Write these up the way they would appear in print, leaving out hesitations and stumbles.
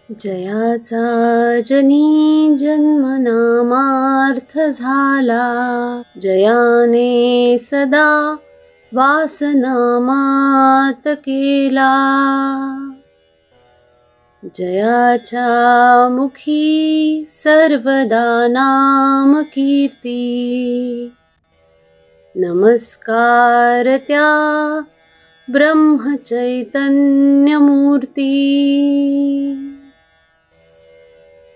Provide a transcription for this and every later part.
जयाचा जनी जन्मनामार्थ झाला, जयाने सदा वासनामात केला. जयाच्या मुखी सर्वदा नाम कीर्ती, नमस्कार त्या ब्रह्मचैतन्य मूर्ती.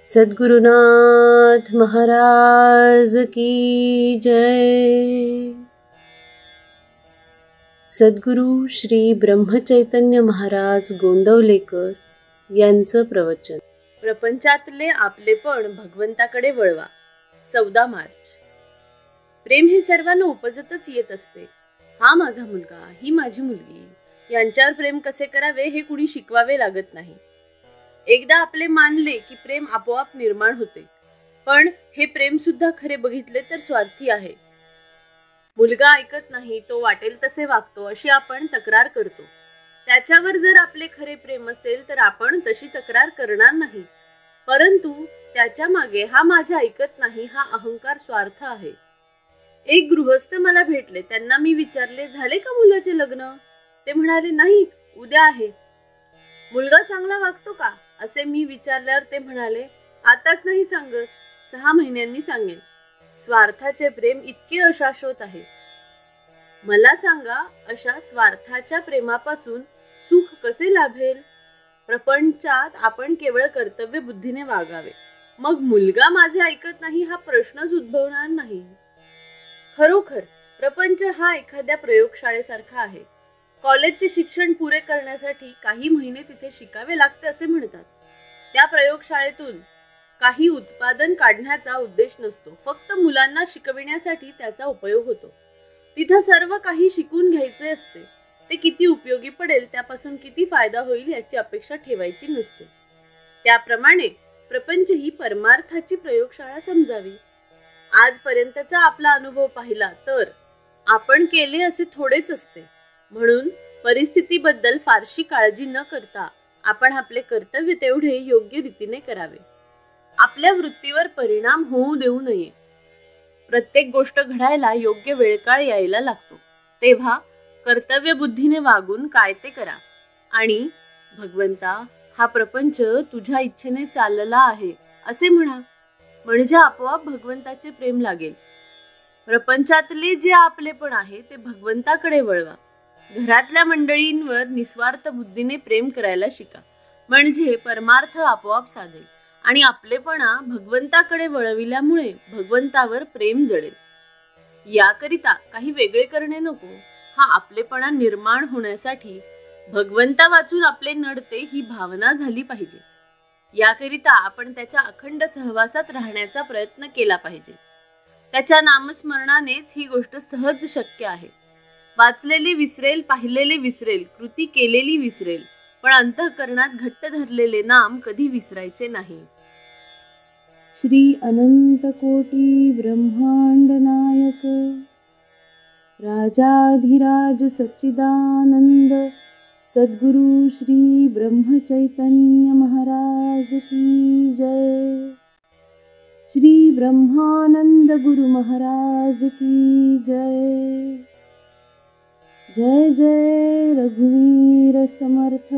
सद्गुरुनाथ महाराज की जय. सद्गुरु श्री ब्रह्मचैतन्य महाराज गोंदवलेकर यांचं प्रवचन. प्रपंचातले आपलेपण भगवंताकडे वळवा. 14 मार्च. प्रेम हे सर्वांना उपजतच येत असते. हा माझा मुलगा, ही माझी मुलगी, यांच्यावर प्रेम कसे करावे हे कुणी शिकवावे लागत नाही. एकदा आपले मानले की प्रेम आपोआप निर्माण होते. पण हे प्रेम सुद्धा खरे बघितले तर स्वार्थी आहे. मुलगा ऐकत नाही, तो वाटेल तसे वागतो अशी आपण तक्रार करतो. त्याच्यावर जर आपले खरे प्रेम असेल तर आपण तशी तक्रार करणार नाही. परंतु त्याच्या मागे हा माझा ऐकत नाही हा अहंकार स्वार्थ आहे. एक गृहस्थ मला भेटले. त्यांना मी विचारले, झाले का मुलाचे लग्न? ते म्हणाले, नाही, उद्या आहे. मुलगा चांगला वागतो का असे मी विचारल्यावर ते म्हणाले, आताच नाही सांगत, 6 महिन्यांनी सांगेन. स्वार्थाचे प्रेम इतके अशाश्वत आहे. मला सांगा, अशा स्वार्थाच्या प्रेमापासून सुख कसे लाभेल? प्रपंचात आपण केवळ कर्तव्य बुद्धीने वागावे. मग मुलगा माझे ऐकत नाही हा प्रश्नच उद्भवणार नाही. खरोखर प्रपंच हा एखाद्या प्रयोगशाळेसारखा आहे. कॉलेजचे शिक्षण पुरे करण्यासाठी काही महिने तिथे शिकावे लागते असे म्हणतात. त्या प्रयोगशाळेतून काही उत्पादन काढण्याचा उद्देश नसतो, फक्त मुलांना शिकविण्यासाठी त्याचा उपयोग होतो. तिथं सर्व काही शिकून घ्यायचे असते. ते किती उपयोगी पडेल, त्यापासून किती फायदा होईल याची अपेक्षा ठेवायची नसते. त्याप्रमाणे प्रपंच ही परमार्थाची प्रयोगशाळा समजावी. आजपर्यंतचा आपला अनुभव पाहिला तर आपण केले असे थोडेच असते. म्हणून परिस्थितीबद्दल फारशी काळजी न करता आपण आपले कर्तव्य तेवढे योग्य रीतीने करावे. आपल्या वृत्तीवर परिणाम होऊ देऊ नये. प्रत्येक गोष्ट घडायला योग्य वेळकाळ यायला लागतो. तेव्हा कर्तव्य बुद्धीने वागून काय ते करा आणि भगवंता, हा प्रपंच तुझ्या इच्छेने चालला आहे असे म्हणा. म्हणजे आपोआप भगवंताचे प्रेम लागेल. प्रपंचातले जे आपलेपण आहे ते भगवंताकडे वळवा. घरातल्या मंडळींवर निस्वार्थ बुद्धीने प्रेम करायला शिका. म्हणजे परमार्थ आपोआप साधेल आणि आपलेपणा भगवंताकडे वळविल्यामुळे भगवंतावर प्रेम जळेल. याकरिता काही वेगळे करणे नको. हा आपलेपणा निर्माण होण्यासाठी भगवंता वाचून आपले नडते ही भावना झाली पाहिजे. याकरिता आपण त्याच्या अखंड सहवासात राहण्याचा प्रयत्न केला पाहिजे. त्याच्या नामस्मरणानेच ही गोष्ट सहज शक्य आहे. वाचलेले विसरेल, पाहिलेले विसरेल, कृती केलेली विसरेल, पण अंतःकरणात घट्ट धरलेले नाम कधी विसरायचे नाही. श्री अनंत कोटी ब्रह्मांड नायक राजाधिराज सच्चिदानंद सद्गुरु श्री ब्रह्मचैतन्य महाराज की जय. श्री ब्रह्मानंद गुरु महाराज की जय. जय जय रघुवीर समर्थ.